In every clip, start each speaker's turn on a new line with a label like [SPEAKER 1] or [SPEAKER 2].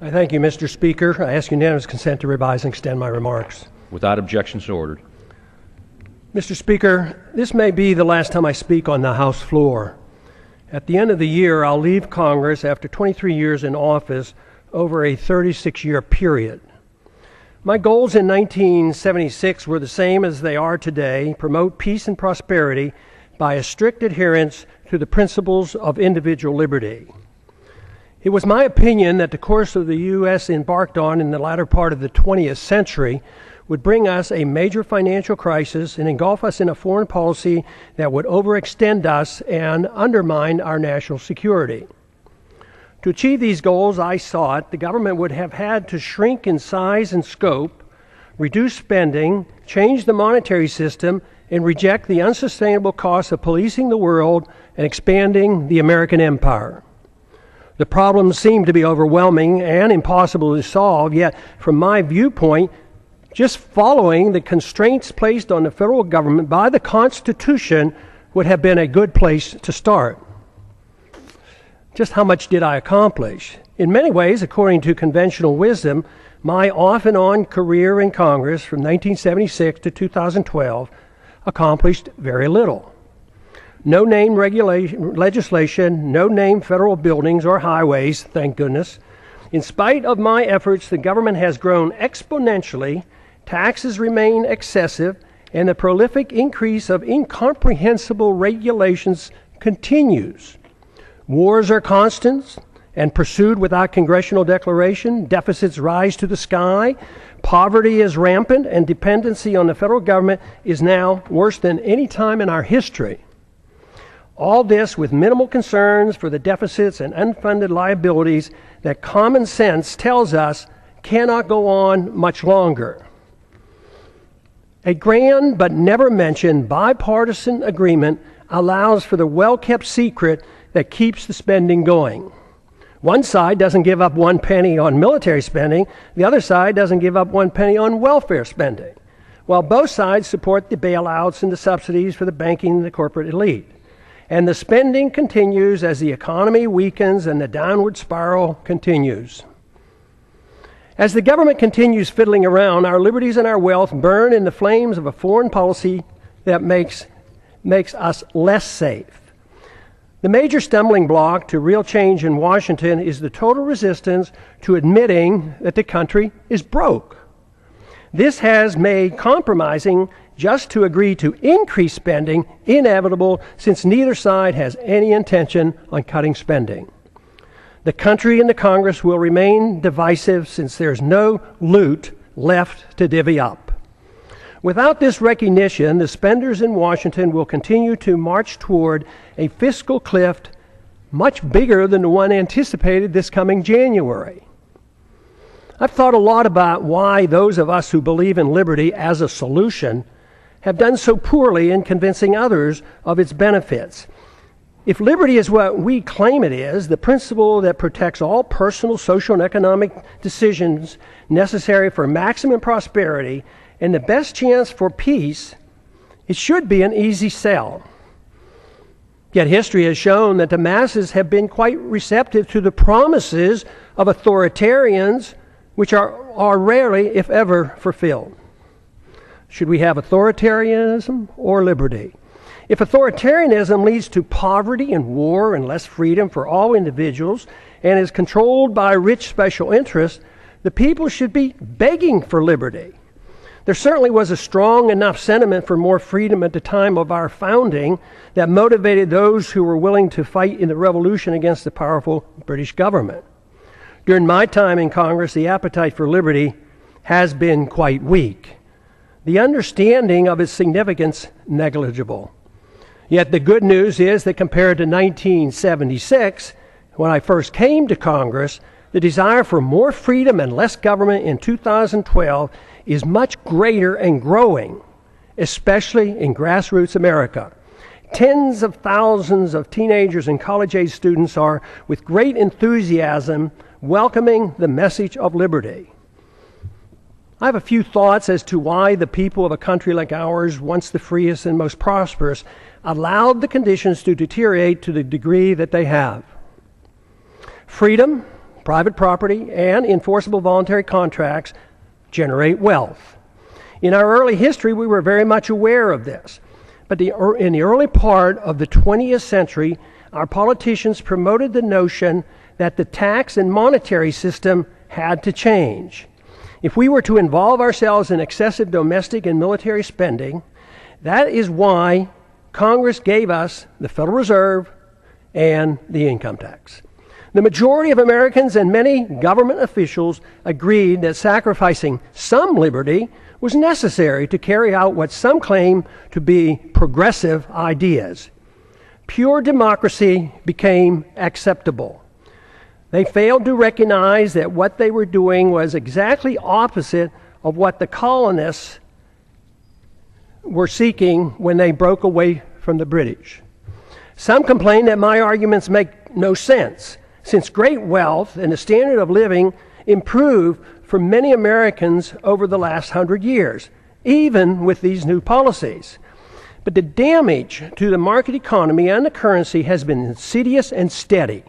[SPEAKER 1] I thank you, Mr. Speaker. I ask unanimous consent to revise and extend my remarks.
[SPEAKER 2] Without objection, so ordered.
[SPEAKER 1] Mr. Speaker, this may be the last time I speak on the House floor. At the end of the year, I'll leave Congress after 23 years in office over a 36-year period. My goals in 1976 were the same as they are today: promote peace and prosperity by a strict adherence to the principles of individual liberty. It was my opinion that the course of the U.S. embarked on in the latter part of the 20th century would bring us a major financial crisis and engulf us in a foreign policy that would overextend us and undermine our national security. To achieve these goals, I sought the government would have had to shrink in size and scope, reduce spending, change the monetary system, and reject the unsustainable costs of policing the world and expanding the American empire. The problems seem to be overwhelming and impossible to solve, yet from my viewpoint, just following the constraints placed on the federal government by the Constitution would have been a good place to start. Just how much did I accomplish? In many ways, according to conventional wisdom, my off and on career in Congress from 1976 to 2012 accomplished very little. No name legislation, no name federal buildings or highways, thank goodness. In spite of my efforts, the government has grown exponentially, taxes remain excessive, and the prolific increase of incomprehensible regulations continues. Wars are constant and pursued without congressional declaration. Deficits rise to the sky. Poverty is rampant, and dependency on the federal government is now worse than any time in our history. All this with minimal concerns for the deficits and unfunded liabilities that common sense tells us cannot go on much longer. A grand but never mentioned bipartisan agreement allows for the well-kept secret that keeps the spending going. One side doesn't give up 1 penny on military spending, the other side doesn't give up 1 penny on welfare spending, while both sides support the bailouts and the subsidies for the banking and the corporate elite. And the spending continues as the economy weakens and the downward spiral continues. As the government continues fiddling around, our liberties and our wealth burn in the flames of a foreign policy that makes us less safe. The major stumbling block to real change in Washington is the total resistance to admitting that the country is broke. This has made compromising just to agree to increase spending inevitable, since neither side has any intention on cutting spending. The country and the Congress will remain divisive since there's no loot left to divvy up. Without this recognition, the spenders in Washington will continue to march toward a fiscal cliff much bigger than the one anticipated this coming January. I've thought a lot about why those of us who believe in liberty as a solution have done so poorly in convincing others of its benefits. If liberty is what we claim it is, the principle that protects all personal, social, and economic decisions necessary for maximum prosperity and the best chance for peace, it should be an easy sell. Yet history has shown that the masses have been quite receptive to the promises of authoritarians, which are rarely, if ever, fulfilled. Should we have authoritarianism or liberty? If authoritarianism leads to poverty and war and less freedom for all individuals and is controlled by rich special interests, the people should be begging for liberty. There certainly was a strong enough sentiment for more freedom at the time of our founding that motivated those who were willing to fight in the revolution against the powerful British government. During my time in Congress, the appetite for liberty has been quite weak. The understanding of its significance negligible. Yet the good news is that compared to 1976, when I first came to Congress, the desire for more freedom and less government in 2012 is much greater and growing, especially in grassroots America. Tens of thousands of teenagers and college-age students are, with great enthusiasm, welcoming the message of liberty. I have a few thoughts as to why the people of a country like ours, once the freest and most prosperous, allowed the conditions to deteriorate to the degree that they have. Freedom, private property, and enforceable voluntary contracts generate wealth. In our early history, we were very much aware of this. But in the early part of the 20th century, our politicians promoted the notion that the tax and monetary system had to change. If we were to involve ourselves in excessive domestic and military spending, that is why Congress gave us the Federal Reserve and the income tax. The majority of Americans and many government officials agreed that sacrificing some liberty was necessary to carry out what some claim to be progressive ideas. Pure democracy became acceptable. They failed to recognize that what they were doing was exactly opposite of what the colonists were seeking when they broke away from the British. Some complain that my arguments make no sense, since great wealth and the standard of living improved for many Americans over the last 100 years, even with these new policies. But the damage to the market economy and the currency has been insidious and steady.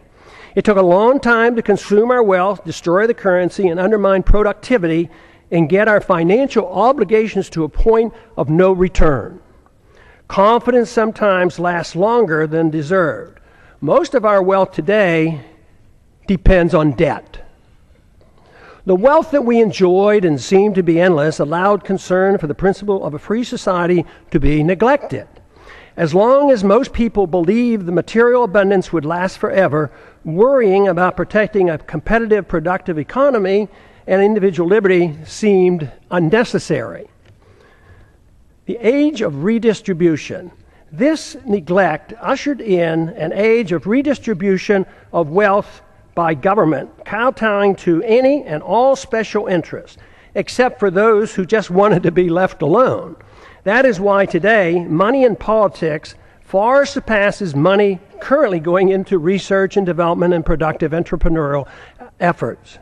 [SPEAKER 1] It took a long time to consume our wealth, destroy the currency, and undermine productivity, and get our financial obligations to a point of no return. Confidence sometimes lasts longer than deserved. Most of our wealth today depends on debt. The wealth that we enjoyed and seemed to be endless allowed concern for the principle of a free society to be neglected. As long as most people believed the material abundance would last forever, worrying about protecting a competitive, productive economy and individual liberty seemed unnecessary. The age of redistribution. This neglect ushered in an age of redistribution of wealth by government, kowtowing to any and all special interests, except for those who just wanted to be left alone. That is why today, money in politics far surpasses money currently going into research and development and productive entrepreneurial efforts.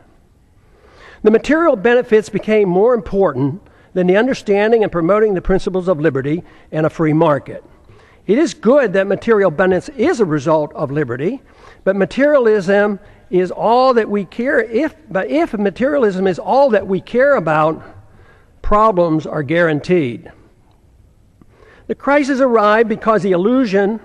[SPEAKER 1] The material benefits became more important than the understanding and promoting the principles of liberty and a free market. It is good that material abundance is a result of liberty, but materialism is all that we care. If materialism is all that we care about, problems are guaranteed. The crisis arrived because the illusion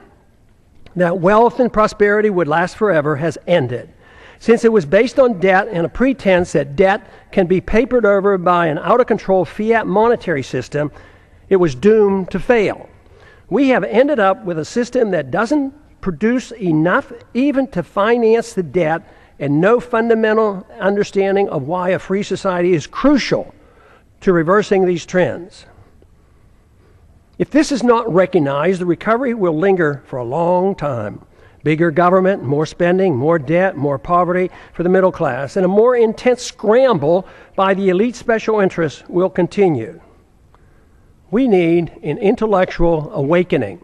[SPEAKER 1] that wealth and prosperity would last forever has ended. Since it was based on debt and a pretense that debt can be papered over by an out-of-control fiat monetary system, it was doomed to fail. We have ended up with a system that doesn't produce enough even to finance the debt, and no fundamental understanding of why a free society is crucial to reversing these trends. If this is not recognized, the recovery will linger for a long time. Bigger government, more spending, more debt, more poverty for the middle class, and a more intense scramble by the elite special interests will continue. We need an intellectual awakening.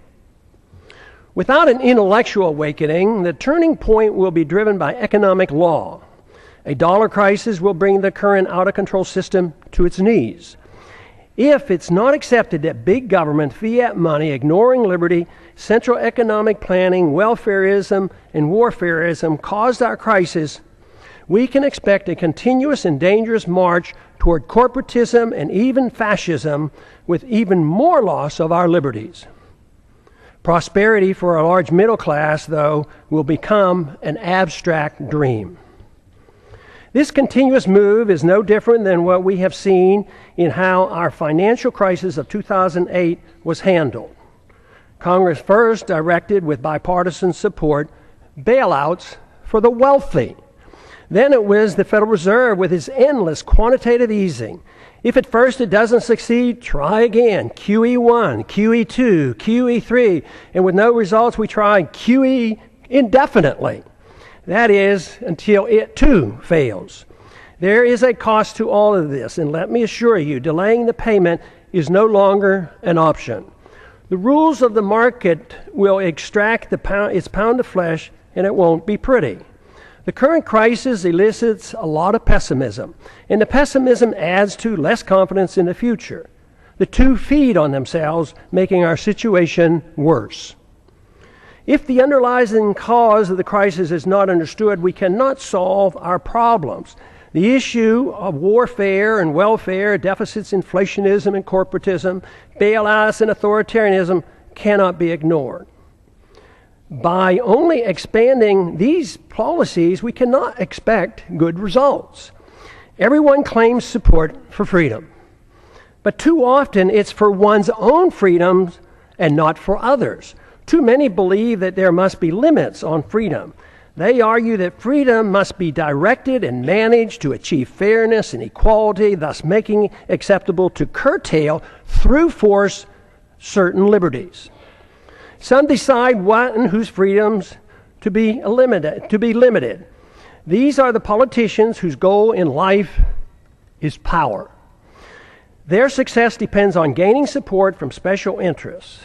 [SPEAKER 1] Without an intellectual awakening, the turning point will be driven by economic law. A dollar crisis will bring the current out-of-control system to its knees. If it's not accepted that big government, fiat money, ignoring liberty, central economic planning, welfareism, and warfareism caused our crisis, we can expect a continuous and dangerous march toward corporatism and even fascism, with even more loss of our liberties. Prosperity for a large middle class, though, will become an abstract dream. This continuous move is no different than what we have seen in how our financial crisis of 2008 was handled. Congress first directed, with bipartisan support, bailouts for the wealthy. Then it was the Federal Reserve with its endless quantitative easing. If at first it doesn't succeed, try again. QE1, QE2, QE3, and with no results, we try QE indefinitely. That is, until it too fails. There is a cost to all of this, and let me assure you, delaying the payment is no longer an option. The rules of the market will extract its pound of flesh, and it won't be pretty. The current crisis elicits a lot of pessimism, and the pessimism adds to less confidence in the future. The two feed on themselves, making our situation worse. If the underlying cause of the crisis is not understood, we cannot solve our problems. The issue of warfare and welfare, deficits, inflationism and corporatism, bailouts and authoritarianism cannot be ignored. By only expanding these policies, we cannot expect good results. Everyone claims support for freedom, but too often it's for one's own freedoms and not for others. Too many believe that there must be limits on freedom. They argue that freedom must be directed and managed to achieve fairness and equality, thus making it acceptable to curtail through force certain liberties. Some decide what and whose freedoms to be limited. These are the politicians whose goal in life is power. Their success depends on gaining support from special interests.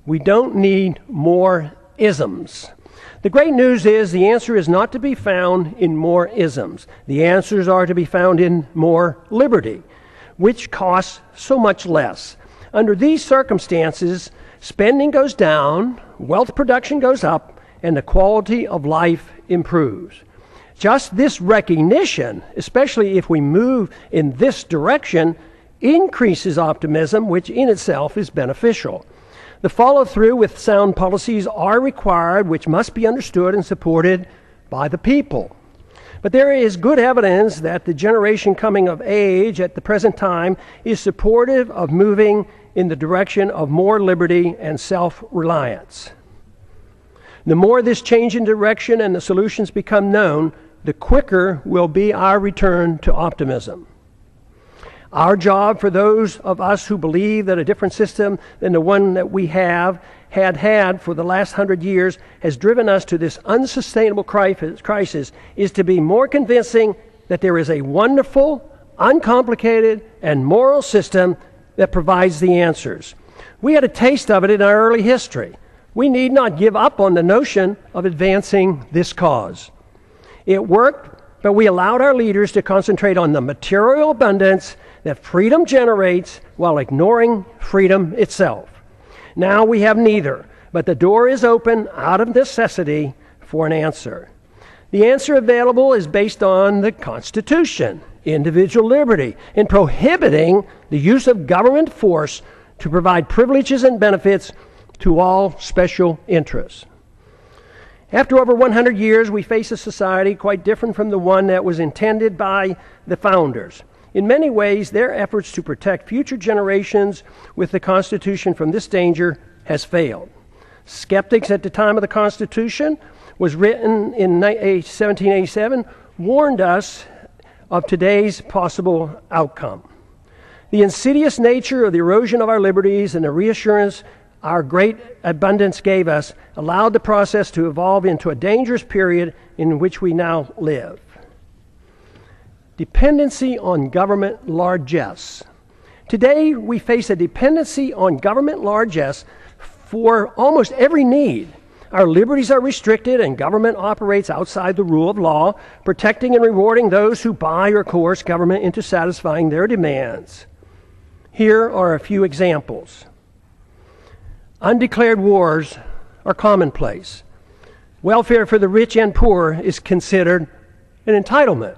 [SPEAKER 1] We don't need more isms. The great news is the answer is not to be found in more isms. The answers are to be found in more liberty, which costs so much less. Under these circumstances, spending goes down, wealth production goes up, and the quality of life improves. Just this recognition, especially if we move in this direction, increases optimism, which in itself is beneficial. The follow-through with sound policies are required, which must be understood and supported by the people. But there is good evidence that the generation coming of age at the present time is supportive of moving in the direction of more liberty and self-reliance. The more this change in direction and the solutions become known, the quicker will be our return to optimism. Our job for those of us who believe that a different system than the one that we had for the last 100 years has driven us to this unsustainable crisis is to be more convincing that there is a wonderful, uncomplicated, and moral system that provides the answers. We had a taste of it in our early history. We need not give up on the notion of advancing this cause. It worked, but we allowed our leaders to concentrate on the material abundance that freedom generates while ignoring freedom itself. Now we have neither, but the door is open out of necessity for an answer. The answer available is based on the Constitution, individual liberty, in prohibiting the use of government force to provide privileges and benefits to all special interests. After over 100 years, we face a society quite different from the one that was intended by the founders. In many ways, their efforts to protect future generations with the Constitution from this danger has failed. Skeptics at the time of the Constitution, was written in 1787, warned us of today's possible outcome. The insidious nature of the erosion of our liberties and the reassurance our great abundance gave us allowed the process to evolve into a dangerous period in which we now live. Dependency on government largesse. Today, we face a dependency on government largesse for almost every need. Our liberties are restricted and government operates outside the rule of law, protecting and rewarding those who buy or coerce government into satisfying their demands. Here are a few examples. Undeclared wars are commonplace. Welfare for the rich and poor is considered an entitlement.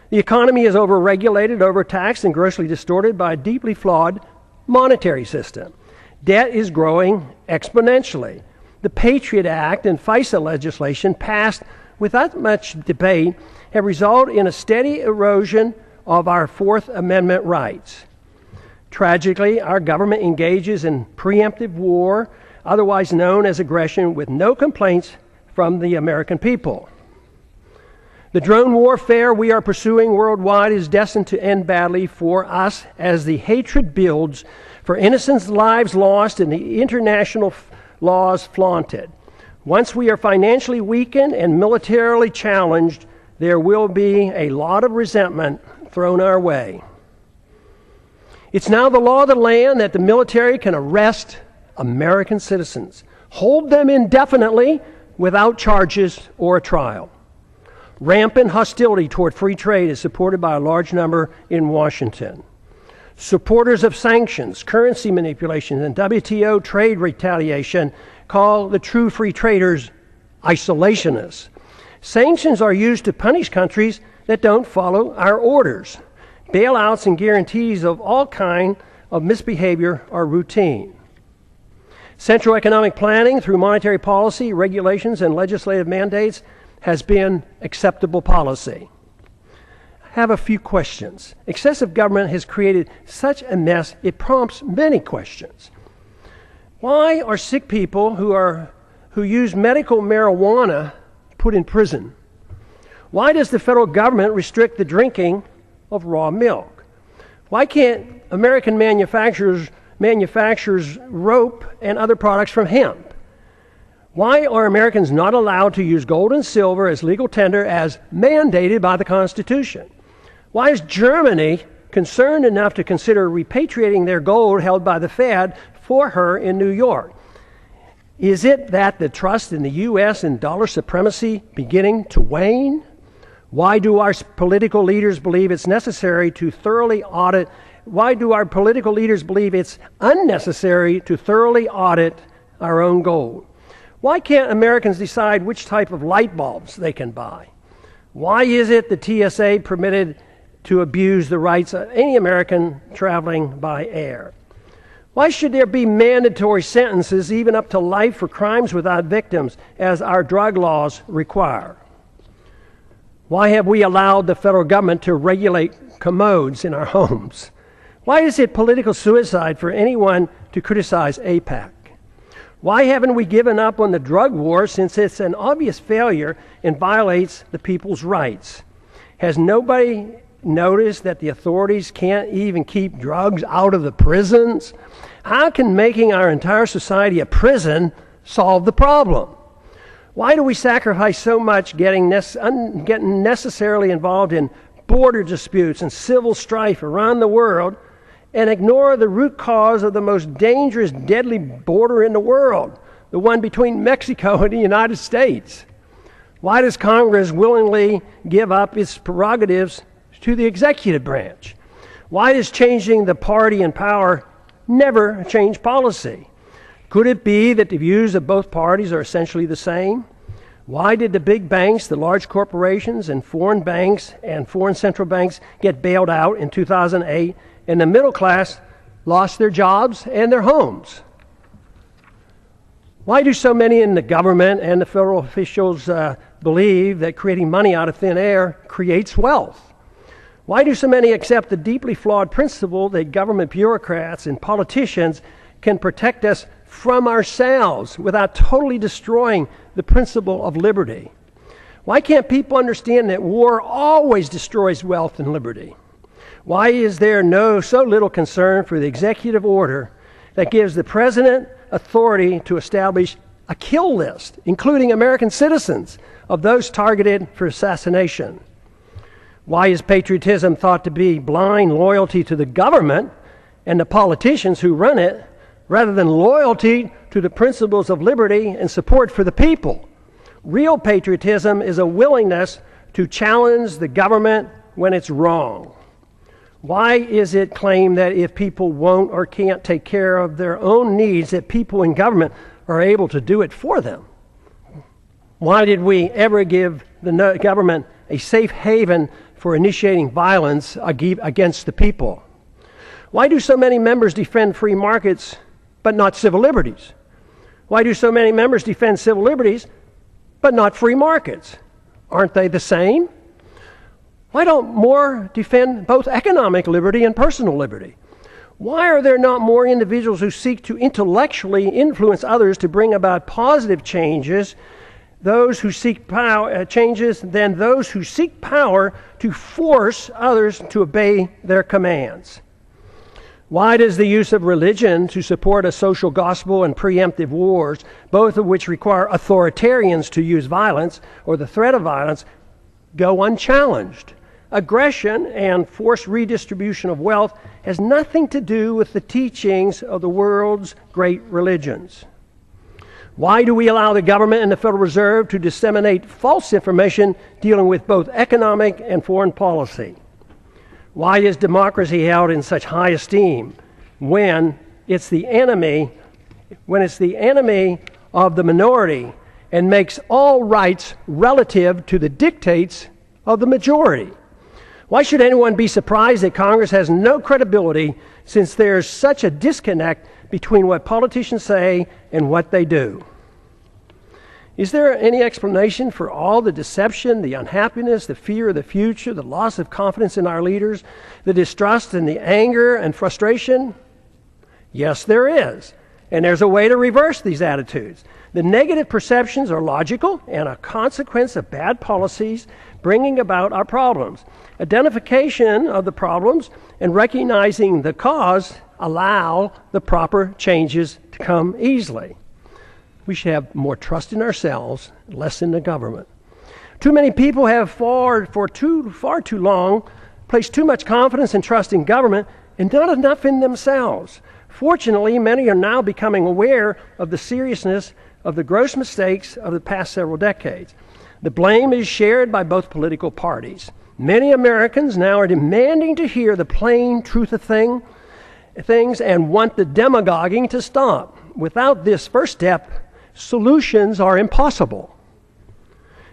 [SPEAKER 1] The economy is overregulated, overtaxed, and grossly distorted by a deeply flawed monetary system. Debt is growing exponentially. The Patriot Act and FISA legislation passed without much debate have resulted in a steady erosion of our Fourth Amendment rights. Tragically, our government engages in preemptive war, otherwise known as aggression, with no complaints from the American people. The drone warfare we are pursuing worldwide is destined to end badly for us as the hatred builds, for innocent lives lost and the international laws flaunted. Once we are financially weakened and militarily challenged, there will be a lot of resentment thrown our way. It's now the law of the land that the military can arrest American citizens, hold them indefinitely without charges or a trial. Rampant hostility toward free trade is supported by a large number in Washington. Supporters of sanctions, currency manipulation, and WTO trade retaliation call the true free traders isolationists. Sanctions are used to punish countries that don't follow our orders. Bailouts and guarantees of all kinds of misbehavior are routine. Central economic planning through monetary policy, regulations, and legislative mandates has been acceptable policy. I have a few questions. Excessive government has created such a mess, it prompts many questions. Why are sick people who use medical marijuana put in prison? Why does the federal government restrict the drinking of raw milk? Why can't American manufacturers rope and other products from hemp? Why are Americans not allowed to use gold and silver as legal tender as mandated by the Constitution? Why is Germany concerned enough to consider repatriating their gold held by the Fed for her in New York? Is it that the trust in the U.S. and dollar supremacy beginning to wane? Why do our political leaders believe it's necessary to thoroughly audit? Why do our political leaders believe it's unnecessary to thoroughly audit our own gold? Why can't Americans decide which type of light bulbs they can buy? Why is it the TSA permitted to abuse the rights of any American traveling by air? Why should there be mandatory sentences, even up to life, for crimes without victims, as our drug laws require? Why have we allowed the federal government to regulate commodes in our homes? Why is it political suicide for anyone to criticize AIPAC? Why haven't we given up on the drug war, since it's an obvious failure and violates the people's rights? Has nobody noticed that the authorities can't even keep drugs out of the prisons? How can making our entire society a prison solve the problem? Why do we sacrifice so much getting necessarily involved in border disputes and civil strife around the world and ignore the root cause of the most dangerous, deadly border in the world, the one between Mexico and the United States? Why does Congress willingly give up its prerogatives to the executive branch? Why does changing the party in power never change policy? Could it be that the views of both parties are essentially the same? Why did the big banks, the large corporations, and foreign banks and foreign central banks get bailed out in 2008, and the middle class lost their jobs and their homes? Why do so many in the government and the federal officials believe that creating money out of thin air creates wealth? Why do so many accept the deeply flawed principle that government bureaucrats and politicians can protect us from ourselves without totally destroying the principle of liberty? Why can't people understand that war always destroys wealth and liberty? Why is there so little concern for the executive order that gives the president authority to establish a kill list, including American citizens, of those targeted for assassination? Why is patriotism thought to be blind loyalty to the government and the politicians who run it, rather than loyalty to the principles of liberty and support for the people? Real patriotism is a willingness to challenge the government when it's wrong. Why is it claimed that if people won't or can't take care of their own needs, that people in government are able to do it for them? Why did we ever give the government a safe haven for initiating violence against the people? Why do so many members defend free markets but not civil liberties? Why do so many members defend civil liberties but not free markets? Aren't they the same? Why don't more defend both economic liberty and personal liberty? Why are there not more individuals who seek to intellectually influence others to bring about positive changes, those who seek changes, than those who seek power to force others to obey their commands? Why does the use of religion to support a social gospel and preemptive wars, both of which require authoritarians to use violence or the threat of violence, go unchallenged? Aggression and forced redistribution of wealth has nothing to do with the teachings of the world's great religions. Why do we allow the government and the Federal Reserve to disseminate false information dealing with both economic and foreign policy? Why is democracy held in such high esteem when it's the enemy of the minority and makes all rights relative to the dictates of the majority. Why should anyone be surprised that Congress has no credibility, since there's such a disconnect between what politicians say and what they do? Is there any explanation for all the deception, the unhappiness, the fear of the future, the loss of confidence in our leaders, the distrust and the anger and frustration? Yes, there is. And there's a way to reverse these attitudes. The negative perceptions are logical and a consequence of bad policies bringing about our problems. Identification of the problems and recognizing the cause allow the proper changes to come easily. We should have more trust in ourselves, less in the government. Too many people have far too long placed too much confidence and trust in government and not enough in themselves. Fortunately, many are now becoming aware of the seriousness of the gross mistakes of the past several decades. The blame is shared by both political parties. Many Americans now are demanding to hear the plain truth of things and want the demagoguing to stop. Without this first step, solutions are impossible.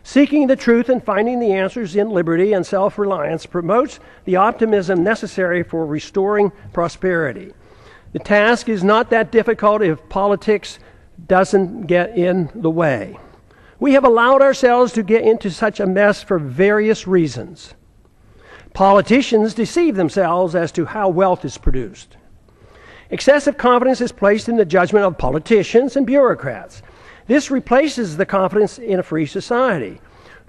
[SPEAKER 1] Seeking the truth and finding the answers in liberty and self-reliance promotes the optimism necessary for restoring prosperity. The task is not that difficult if politics doesn't get in the way. We have allowed ourselves to get into such a mess for various reasons. Politicians deceive themselves as to how wealth is produced. Excessive confidence is placed in the judgment of politicians and bureaucrats. This replaces the confidence in a free society.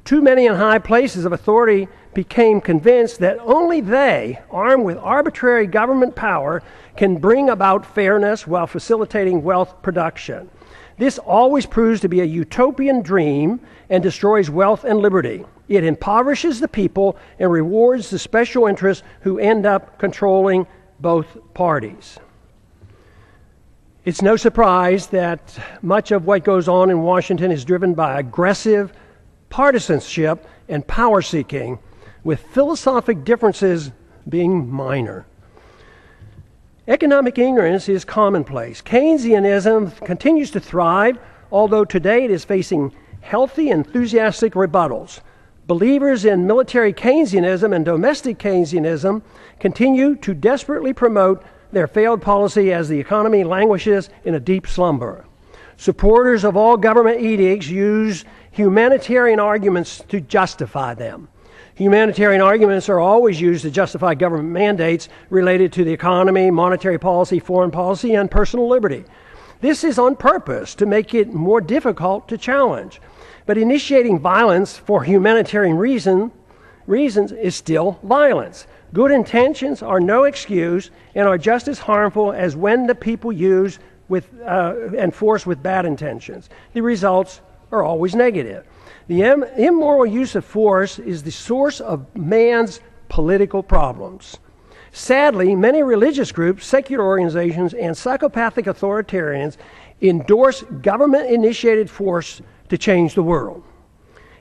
[SPEAKER 1] Too many in high places of authority became convinced that only they, armed with arbitrary government power, can bring about fairness while facilitating wealth production. This always proves to be a utopian dream and destroys wealth and liberty. It impoverishes the people and rewards the special interests who end up controlling both parties. It's no surprise that much of what goes on in Washington is driven by aggressive partisanship and power seeking, with philosophic differences being minor. Economic ignorance is commonplace. Keynesianism continues to thrive, although today it is facing healthy, enthusiastic rebuttals. Believers in military Keynesianism and domestic Keynesianism continue to desperately promote their failed policy as the economy languishes in a deep slumber. Supporters of all government edicts use humanitarian arguments to justify them. Humanitarian arguments are always used to justify government mandates related to the economy, monetary policy, foreign policy, and personal liberty. This is on purpose to make it more difficult to challenge. But initiating violence for humanitarian reasons is still violence. Good intentions are no excuse and are just as harmful as when the people use and force with bad intentions. The results are always negative. The immoral use of force is the source of man's political problems. Sadly, many religious groups, secular organizations, and psychopathic authoritarians endorse government-initiated force to change the world.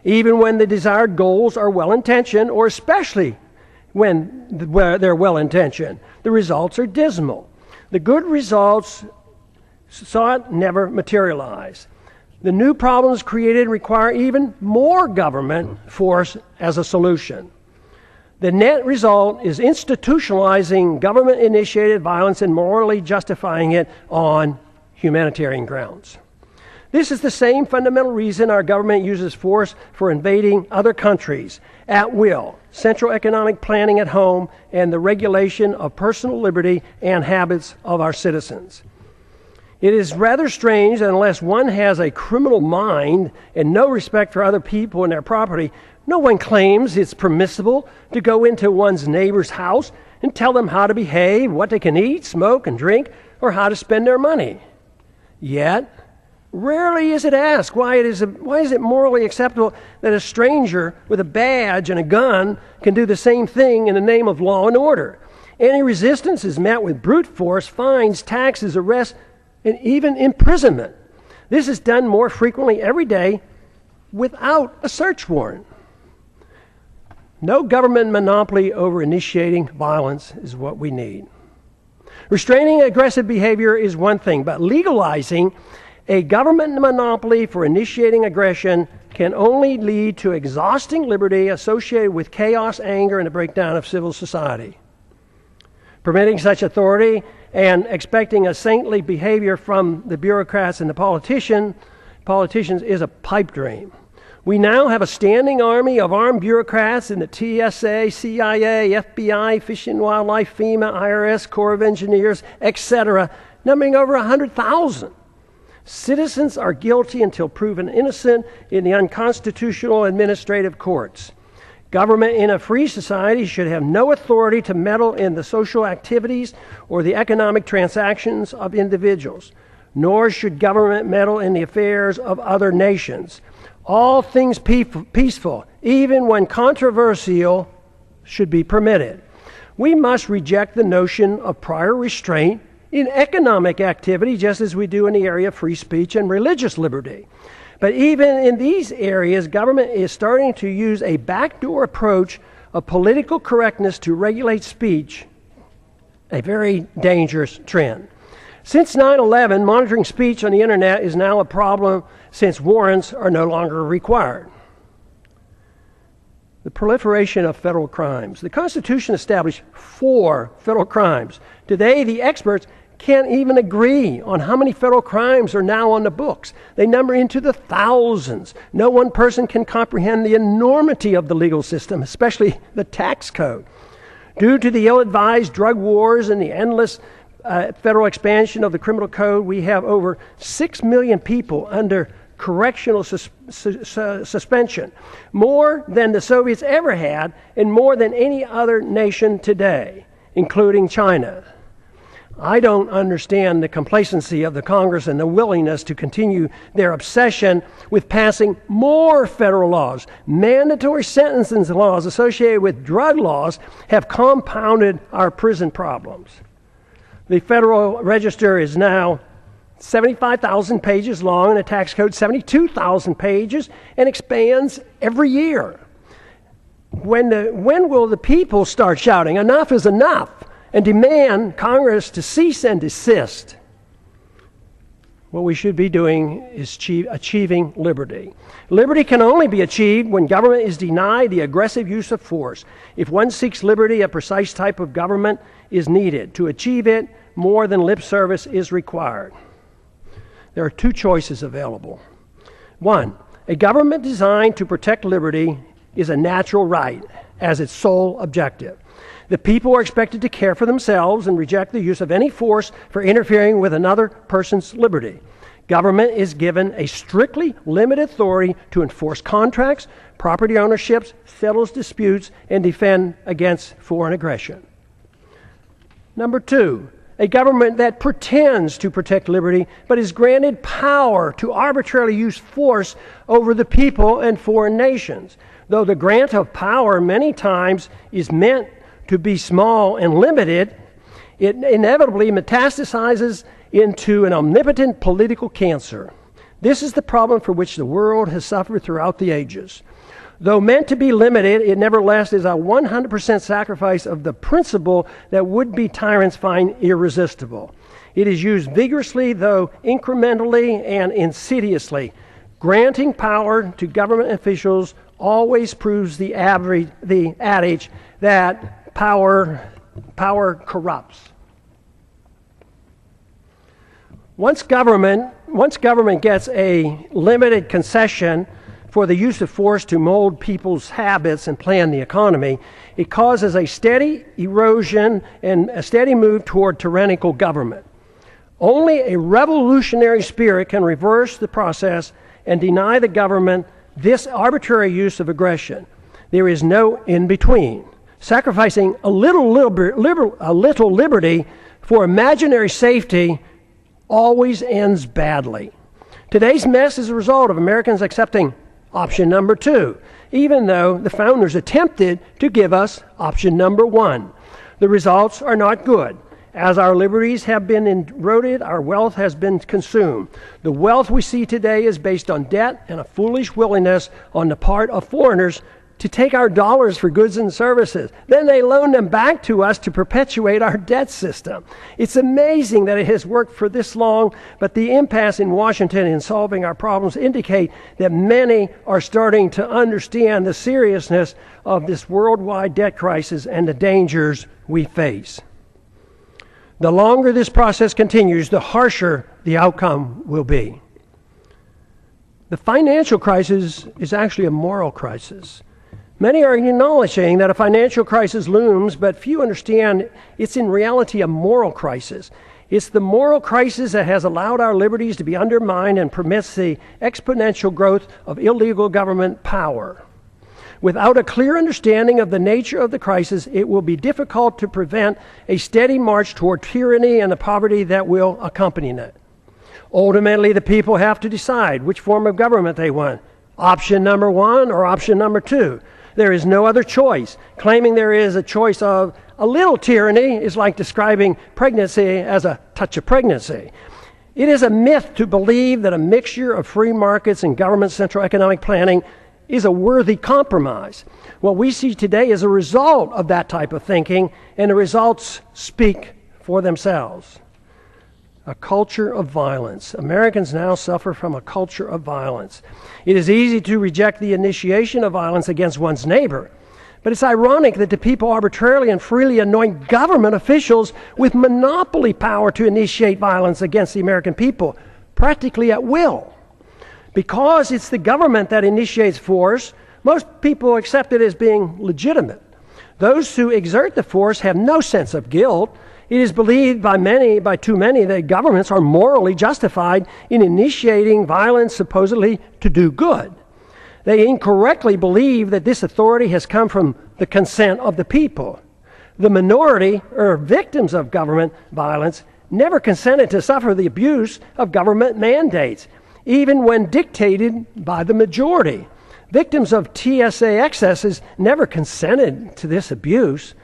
[SPEAKER 1] Even when the desired goals are well-intentioned, or especially when they're well-intentioned, the results are dismal. The good results sought never materialize. The new problems created require even more government force as a solution. The net result is institutionalizing government-initiated violence and morally justifying it on humanitarian grounds. This is the same fundamental reason our government uses force for invading other countries at will, central economic planning at home, and the regulation of personal liberty and habits of our citizens. It is rather strange that unless one has a criminal mind and no respect for other people and their property, no one claims it's permissible to go into one's neighbor's house and tell them how to behave, what they can eat, smoke, and drink, or how to spend their money. Yet, rarely is it asked why is it morally acceptable that a stranger with a badge and a gun can do the same thing in the name of law and order. Any resistance is met with brute force, fines, taxes, arrests, and even imprisonment. This is done more frequently every day without a search warrant. No government monopoly over initiating violence is what we need. Restraining aggressive behavior is one thing, but legalizing A government monopoly for initiating aggression can only lead to exhausting liberty associated with chaos, anger, and a breakdown of civil society. Permitting such authority and expecting a saintly behavior from the bureaucrats and the politicians is a pipe dream. We now have a standing army of armed bureaucrats in the TSA, CIA, FBI, Fish and Wildlife, FEMA, IRS, Corps of Engineers, etc., numbering over 100,000. Citizens are guilty until proven innocent in the unconstitutional administrative courts. Government in a free society should have no authority to meddle in the social activities or the economic transactions of individuals, nor should government meddle in the affairs of other nations. All things peaceful, even when controversial, should be permitted. We must reject the notion of prior restraint in economic activity, just as we do in the area of free speech and religious liberty. But even in these areas, government is starting to use a backdoor approach of political correctness to regulate speech, a very dangerous trend. Since 9/11, monitoring speech on the internet is now a problem since warrants are no longer required. The proliferation of federal crimes. The Constitution established 4 federal crimes. Today, the experts can't even agree on how many federal crimes are now on the books. They number into the thousands. No one person can comprehend the enormity of the legal system, especially the tax code. Due to the ill-advised drug wars and the endless federal expansion of the criminal code, we have over 6 million people under correctional suspension, more than the Soviets ever had and more than any other nation today, including China. I don't understand the complacency of the Congress and the willingness to continue their obsession with passing more federal laws. Mandatory sentencing laws associated with drug laws have compounded our prison problems. The Federal Register is now 75,000 pages long and the tax code 72,000 pages and expands every year. When will the people start shouting, "Enough is enough," and demand Congress to cease and desist? What we should be doing is achieving liberty. Liberty can only be achieved when government is denied the aggressive use of force. If one seeks liberty, a precise type of government is needed. To achieve it, more than lip service is required. There are 2 choices available. 1, a government designed to protect liberty is a natural right as its sole objective. The people are expected to care for themselves and reject the use of any force for interfering with another person's liberty. Government is given a strictly limited authority to enforce contracts, property ownerships, settle disputes, and defend against foreign aggression. Number 2, a government that pretends to protect liberty but is granted power to arbitrarily use force over the people and foreign nations. Though the grant of power many times is meant to be small and limited, it inevitably metastasizes into an omnipotent political cancer. This is the problem for which the world has suffered throughout the ages. Though meant to be limited, it nevertheless is a 100% sacrifice of the principle that would-be tyrants find irresistible. It is used vigorously, though incrementally and insidiously. Granting power to government officials always proves the adage that power corrupts. Once government gets a limited concession for the use of force to mold people's habits and plan the economy, it causes a steady erosion and a steady move toward tyrannical government. Only a revolutionary spirit can reverse the process and deny the government this arbitrary use of aggression. There is no in-between. Sacrificing a little liberty for imaginary safety always ends badly. Today's mess is a result of Americans accepting option number 2, even though the founders attempted to give us option number 1. The results are not good. As our liberties have been eroded, our wealth has been consumed. The wealth we see today is based on debt and a foolish willingness on the part of foreigners to take our dollars for goods and services. Then they loan them back to us to perpetuate our debt system. It's amazing that it has worked for this long, but the impasse in Washington in solving our problems indicate that many are starting to understand the seriousness of this worldwide debt crisis and the dangers we face. The longer this process continues, the harsher the outcome will be. The financial crisis is actually a moral crisis. Many are acknowledging that a financial crisis looms, but few understand it's in reality a moral crisis. It's the moral crisis that has allowed our liberties to be undermined and permits the exponential growth of illegal government power. Without a clear understanding of the nature of the crisis, it will be difficult to prevent a steady march toward tyranny and the poverty that will accompany it. Ultimately, the people have to decide which form of government they want, option number 1 or option number 2. There is no other choice. Claiming there is a choice of a little tyranny is like describing pregnancy as a touch of pregnancy. It is a myth to believe that a mixture of free markets and government central economic planning is a worthy compromise. What we see today is a result of that type of thinking, and the results speak for themselves. A culture of violence. Americans now suffer from a culture of violence. It is easy to reject the initiation of violence against one's neighbor, but it's ironic that the people arbitrarily and freely anoint government officials with monopoly power to initiate violence against the American people, practically at will. Because it's the government that initiates force, most people accept it as being legitimate. Those who exert the force have no sense of guilt. It is believed by too many, that governments are morally justified in initiating violence supposedly to do good. They incorrectly believe that this authority has come from the consent of the people. The minority, or victims of government violence, never consented to suffer the abuse of government mandates, even when dictated by the majority. Victims of TSA excesses never consented to this abuse.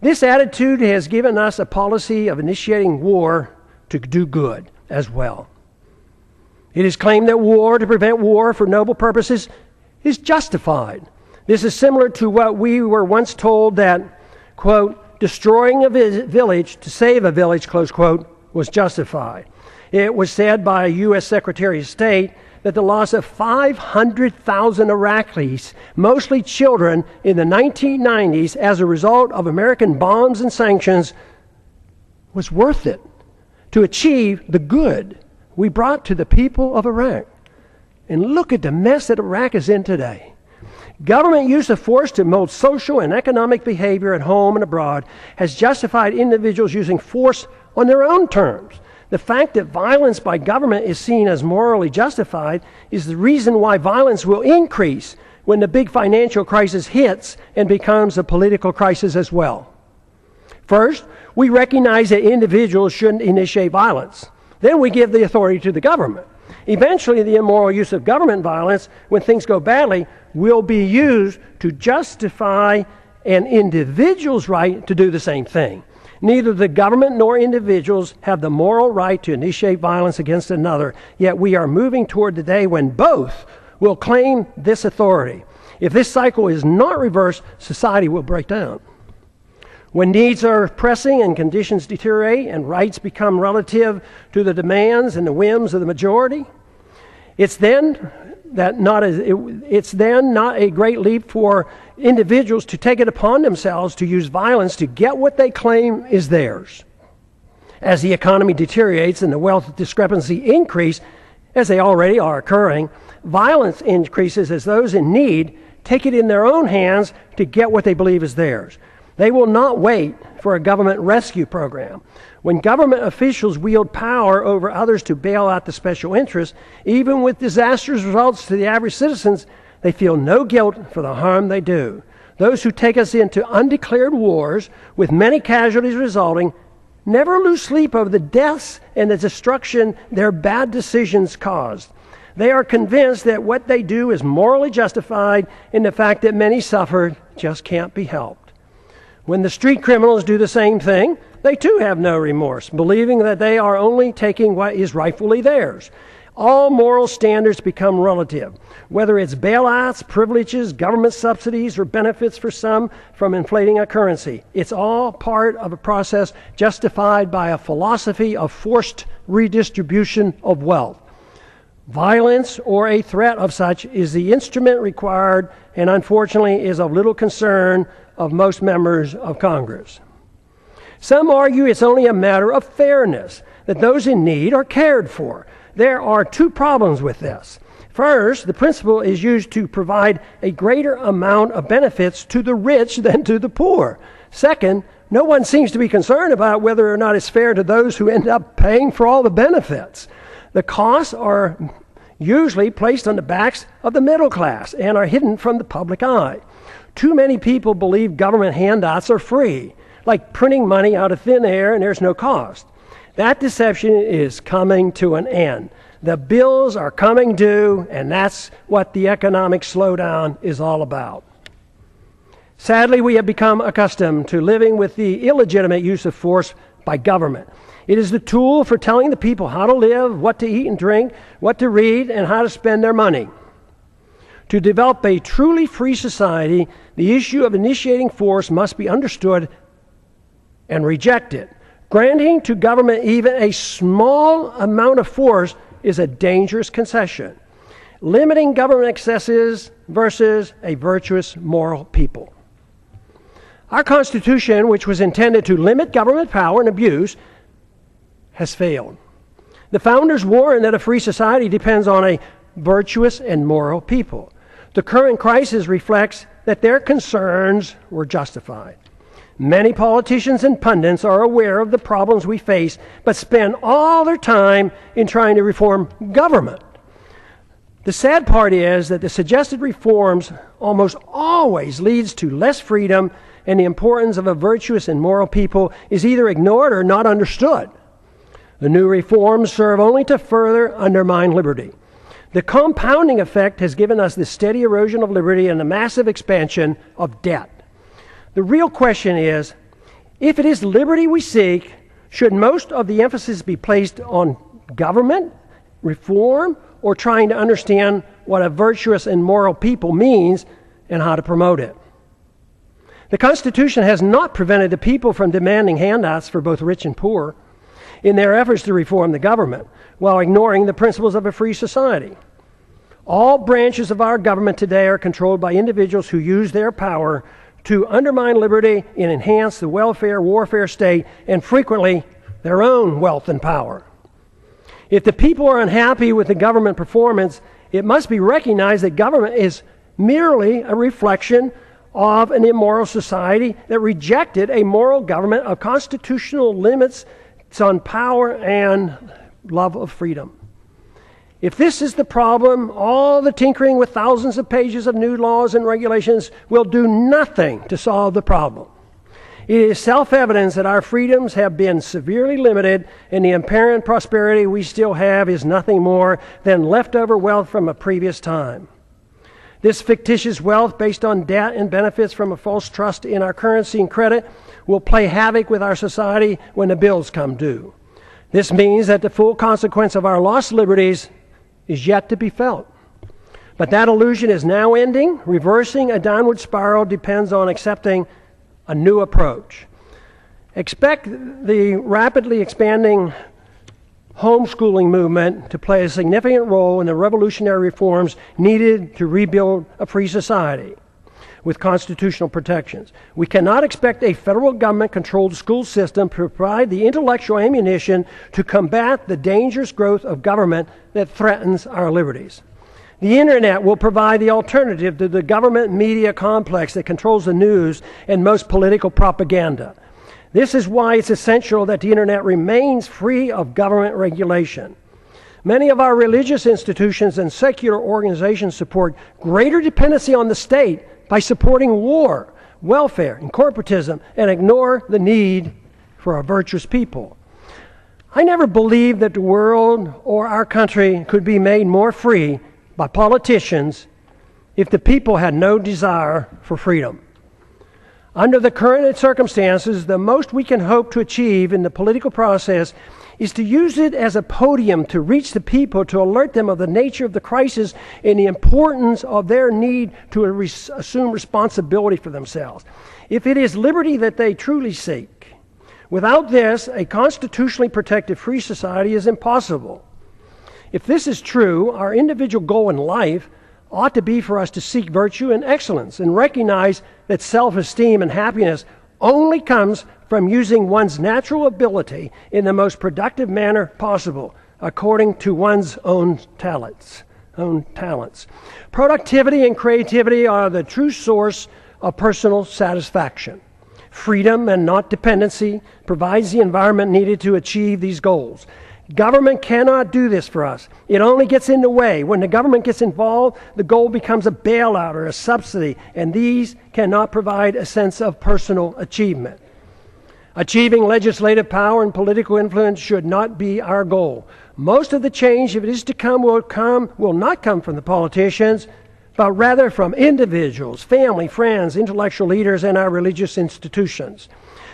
[SPEAKER 1] This attitude has given us a policy of initiating war to do good as well. It is claimed that war to prevent war for noble purposes is justified. This is similar to what we were once told that, quote, destroying a village to save a village, close quote, was justified. It was said by a U.S. Secretary of State that the loss of 500,000 Iraqis, mostly children, in the 1990s as a result of American bombs and sanctions was worth it to achieve the good we brought to the people of Iraq. And look at the mess that Iraq is in today. Government use of force to mold social and economic behavior at home and abroad has justified individuals using force on their own terms. The fact that violence by government is seen as morally justified is the reason why violence will increase when the big financial crisis hits and becomes a political crisis as well. First, we recognize that individuals shouldn't initiate violence. Then we give the authority to the government. Eventually, the immoral use of government violence, when things go badly, will be used to justify an individual's right to do the same thing. Neither the government nor individuals have the moral right to initiate violence against another, yet we are moving toward the day when both will claim this authority. If this cycle is not reversed, society will break down. When needs are pressing and conditions deteriorate and rights become relative to the demands and the whims of the majority, it's then not a great leap for individuals to take it upon themselves to use violence to get what they claim is theirs. As the economy deteriorates and the wealth discrepancy increase, as they already are occurring, violence increases as those in need take it in their own hands to get what they believe is theirs. They will not wait for a government rescue program. When government officials wield power over others to bail out the special interests, even with disastrous results to the average citizens, they feel no guilt for the harm they do. Those who take us into undeclared wars, with many casualties resulting, never lose sleep over the deaths and the destruction their bad decisions caused. They are convinced that what they do is morally justified, and the fact that many suffered just can't be helped. When the street criminals do the same thing, they too have no remorse, believing that they are only taking what is rightfully theirs. All moral standards become relative, whether it's bailouts, privileges, government subsidies, or benefits for some from inflating a currency. It's all part of a process justified by a philosophy of forced redistribution of wealth. Violence or a threat of such is the instrument required and unfortunately is of little concern of most members of Congress. Some argue it's only a matter of fairness, that those in need are cared for. There are two problems with this. First, the principle is used to provide a greater amount of benefits to the rich than to the poor. Second, no one seems to be concerned about whether or not it's fair to those who end up paying for all the benefits. The costs are usually placed on the backs of the middle class and are hidden from the public eye. Too many people believe government handouts are free, like printing money out of thin air and there's no cost. That deception is coming to an end. The bills are coming due, and that's what the economic slowdown is all about. Sadly, we have become accustomed to living with the illegitimate use of force by government. It is the tool for telling the people how to live, what to eat and drink, what to read, and how to spend their money. To develop a truly free society, the issue of initiating force must be understood and rejected. Granting to government even a small amount of force is a dangerous concession. Limiting government excesses versus a virtuous moral people. Our Constitution, which was intended to limit government power and abuse, has failed. The founders warned that a free society depends on a virtuous and moral people. The current crisis reflects that their concerns were justified. Many politicians and pundits are aware of the problems we face, but spend all their time in trying to reform government. The sad part is that the suggested reforms almost always leads to less freedom, and the importance of a virtuous and moral people is either ignored or not understood. The new reforms serve only to further undermine liberty. The compounding effect has given us the steady erosion of liberty and the massive expansion of debt. The real question is, if it is liberty we seek, should most of the emphasis be placed on government, reform, or trying to understand what a virtuous and moral people means and how to promote it? The Constitution has not prevented the people from demanding handouts for both rich and poor in their efforts to reform the government, while ignoring the principles of a free society. All branches of our government today are controlled by individuals who use their power to undermine liberty and enhance the welfare warfare state, and frequently their own wealth and power. If the people are unhappy with the government performance, it must be recognized that government is merely a reflection of an immoral society that rejected a moral government of constitutional limits on power and love of freedom. If this is the problem, all the tinkering with thousands of pages of new laws and regulations will do nothing to solve the problem. It is self-evident that our freedoms have been severely limited, and the apparent prosperity we still have is nothing more than leftover wealth from a previous time. This fictitious wealth based on debt and benefits from a false trust in our currency and credit will play havoc with our society when the bills come due. This means that the full consequence of our lost liberties is yet to be felt. But that illusion is now ending. Reversing a downward spiral depends on accepting a new approach. Expect the rapidly expanding homeschooling movement to play a significant role in the revolutionary reforms needed to rebuild a free society with constitutional protections. We cannot expect a federal government-controlled school system to provide the intellectual ammunition to combat the dangerous growth of government that threatens our liberties. The internet will provide the alternative to the government media complex that controls the news and most political propaganda. This is why it's essential that the internet remains free of government regulation. Many of our religious institutions and secular organizations support greater dependency on the state by supporting war, welfare, and corporatism, and ignore the need for a virtuous people. I never believed that the world or our country could be made more free by politicians if the people had no desire for freedom. Under the current circumstances, the most we can hope to achieve in the political process is to use it as a podium to reach the people, to alert them of the nature of the crisis and the importance of their need to assume responsibility for themselves. If it is liberty that they truly seek, without this, a constitutionally protected free society is impossible. If this is true, our individual goal in life ought to be for us to seek virtue and excellence and recognize that self-esteem and happiness only comes from using one's natural ability in the most productive manner possible, according to one's own talents. Productivity and creativity are the true source of personal satisfaction. Freedom and not dependency provides the environment needed to achieve these goals. Government cannot do this for us. It only gets in the way. When the government gets involved, the goal becomes a bailout or a subsidy, and these cannot provide a sense of personal achievement. Achieving legislative power and political influence should not be our goal. Most of the change, if it is to come, will not come from the politicians, but rather from individuals, family, friends, intellectual leaders, and our religious institutions.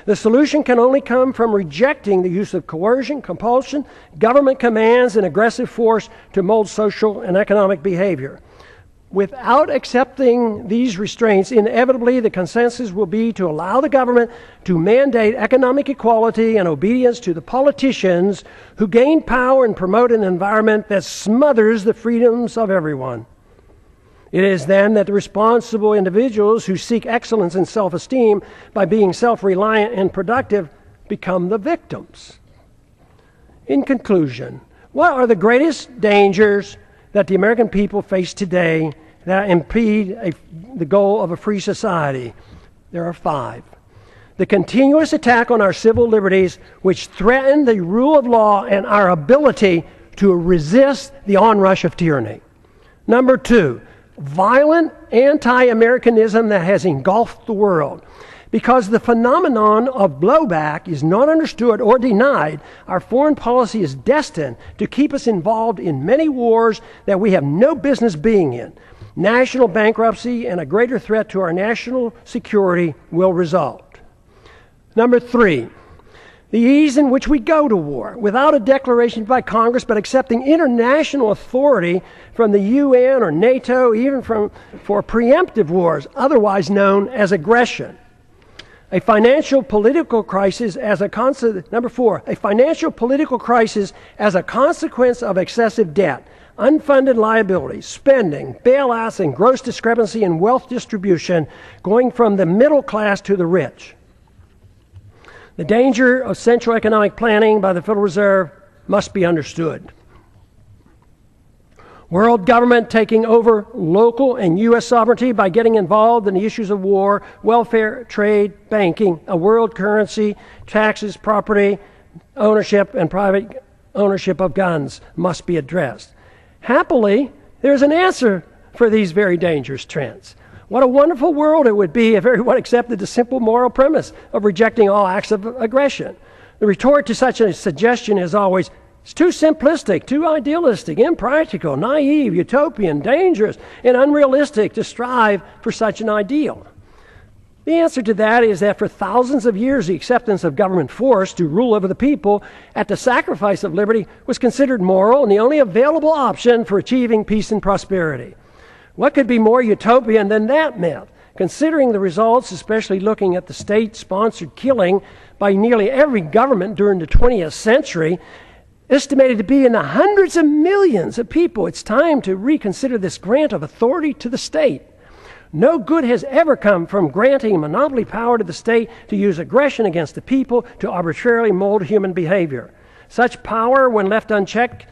[SPEAKER 1] The solution can only come from rejecting the use of coercion, compulsion, government commands, and aggressive force to mold social and economic behavior. Without accepting these restraints, inevitably the consensus will be to allow the government to mandate economic equality and obedience to the politicians who gain power and promote an environment that smothers the freedoms of everyone. It is then that the responsible individuals who seek excellence and self-esteem by being self-reliant and productive become the victims. In conclusion, what are the greatest dangers that the American people face today that impede the goal of a free society? There are 5. The continuous attack on our civil liberties, which threaten the rule of law and our ability to resist the onrush of tyranny. Number 2, violent anti-Americanism that has engulfed the world. Because the phenomenon of blowback is not understood or denied, our foreign policy is destined to keep us involved in many wars that we have no business being in. National bankruptcy and a greater threat to our national security will result. Number 3, the ease in which we go to war, without a declaration by Congress, but accepting international authority from the UN or NATO, even for preemptive wars, otherwise known as aggression. A financial political crisis as a Number 4, a financial political crisis as a consequence of excessive debt, unfunded liabilities, spending, bailouts, and gross discrepancy in wealth distribution, going from the middle class to the rich. The danger of central economic planning by the Federal Reserve must be understood. World government taking over local and U.S. sovereignty by getting involved in the issues of war, welfare, trade, banking, a world currency, taxes, property, ownership, and private ownership of guns must be addressed. Happily, there's an answer for these very dangerous trends. What a wonderful world it would be if everyone accepted the simple moral premise of rejecting all acts of aggression. The retort to such a suggestion is always, it's too simplistic, too idealistic, impractical, naive, utopian, dangerous, and unrealistic to strive for such an ideal. The answer to that is that for thousands of years, the acceptance of government force to rule over the people at the sacrifice of liberty was considered moral and the only available option for achieving peace and prosperity. What could be more utopian than that myth? Considering the results, especially looking at the state-sponsored killing by nearly every government during the 20th century, estimated to be in the hundreds of millions of people, it's time to reconsider this grant of authority to the state. No good has ever come from granting monopoly power to the state to use aggression against the people to arbitrarily mold human behavior. Such power, when left unchecked,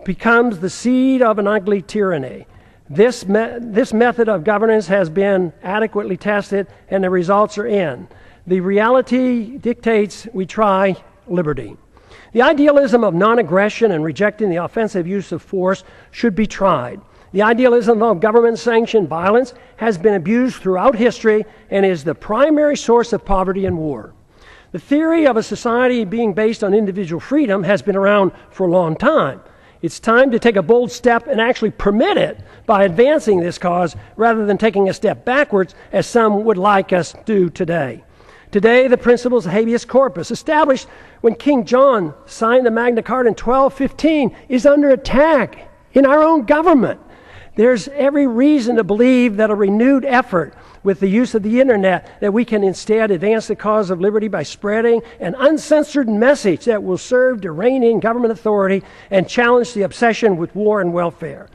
[SPEAKER 1] becomes the seed of an ugly tyranny. This method of governance has been adequately tested, and the results are in. The reality dictates we try liberty. The idealism of non-aggression and rejecting the offensive use of force should be tried. The idealism of government-sanctioned violence has been abused throughout history and is the primary source of poverty and war. The theory of a society being based on individual freedom has been around for a long time. It's time to take a bold step and actually permit it by advancing this cause rather than taking a step backwards as some would like us to do today. Today, the principles of habeas corpus, established when King John signed the Magna Carta in 1215, is under attack in our own government. There's every reason to believe that a renewed effort with the use of the internet, that we can instead advance the cause of liberty by spreading an uncensored message that will serve to rein in government authority and challenge the obsession with war and welfare.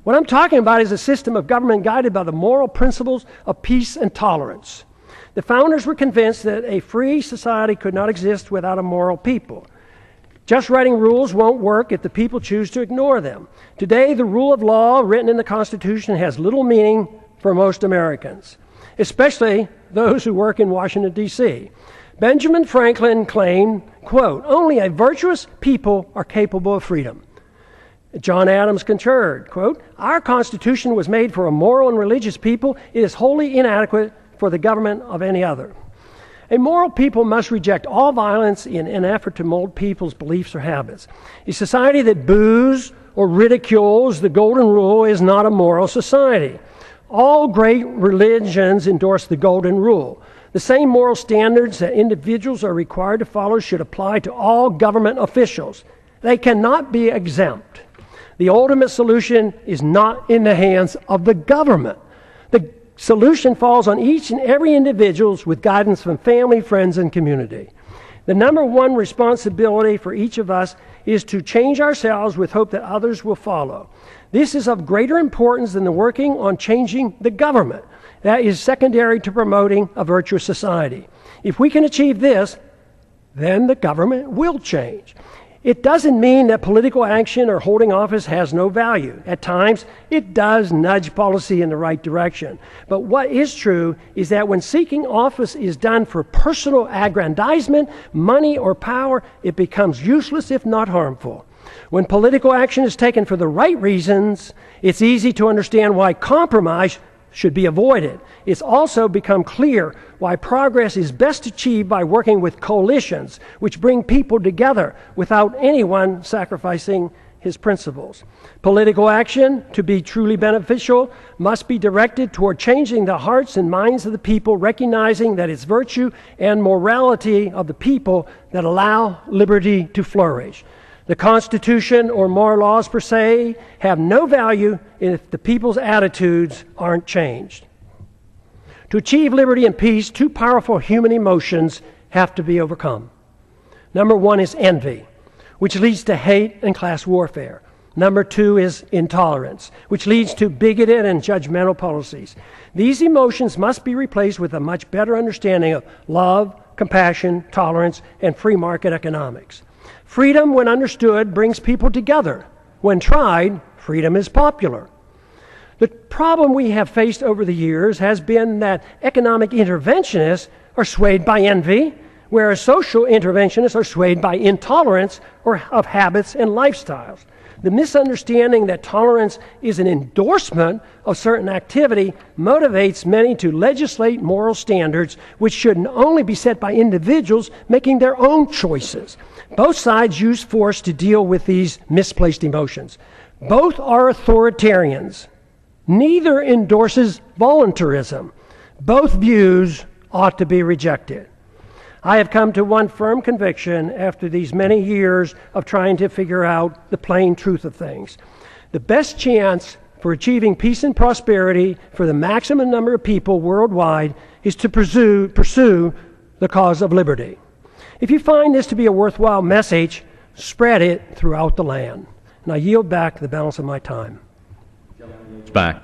[SPEAKER 1] What I'm talking about is a system of government guided by the moral principles of peace and tolerance. The founders were convinced that a free society could not exist without a moral people. Just writing rules won't work if the people choose to ignore them. Today, the rule of law written in the Constitution has little meaning for most Americans, especially those who work in Washington, D.C. Benjamin Franklin claimed, quote, "Only a virtuous people are capable of freedom." John Adams concurred, quote, "Our Constitution was made for a moral and religious people. It is wholly inadequate for the government of any other." A moral people must reject all violence in an effort to mold people's beliefs or habits. A society that boos or ridicules the golden rule is not a moral society. All great religions endorse the golden rule. The same moral standards that individuals are required to follow should apply to all government officials. They cannot be exempt. The ultimate solution is not in the hands of the government. The solution falls on each and every individual with guidance from family, friends, and community. The number one responsibility for each of us is to change ourselves with hope that others will follow. This is of greater importance than the working on changing the government. That is secondary to promoting a virtuous society. If we can achieve this, then the government will change. It doesn't mean that political action or holding office has no value. At times, it does nudge policy in the right direction. But what is true is that when seeking office is done for personal aggrandizement, money, or power, it becomes useless if not harmful. When political action is taken for the right reasons, it's easy to understand why compromise should be avoided. It's also become clear why progress is best achieved by working with coalitions, which bring people together without anyone sacrificing his principles. Political action, to be truly beneficial, must be directed toward changing the hearts and minds of the people, recognizing that it's virtue and morality of the people that allow liberty to flourish. The Constitution or moral laws per se have no value if the people's attitudes aren't changed. To achieve liberty and peace, two powerful human emotions have to be overcome. Number one is envy, which leads to hate and class warfare. Number two is intolerance, which leads to bigoted and judgmental policies. These emotions must be replaced with a much better understanding of love, compassion, tolerance, and free market economics. Freedom, when understood, brings people together. When tried, freedom is popular. The problem we have faced over the years has been that economic interventionists are swayed by envy, whereas social interventionists are swayed by intolerance or of habits and lifestyles. The misunderstanding that tolerance is an endorsement of certain activity motivates many to legislate moral standards which should only be set by individuals making their own choices. Both sides use force to deal with these misplaced emotions. Both are authoritarians. Neither endorses voluntarism. Both views ought to be rejected. I have come to one firm conviction after these many years of trying to figure out the plain truth of things. The best chance for achieving peace and prosperity for the maximum number of people worldwide is to pursue the cause of liberty. If you find this to be a worthwhile message, spread it throughout the land. And I yield back the balance of my time.
[SPEAKER 2] Back.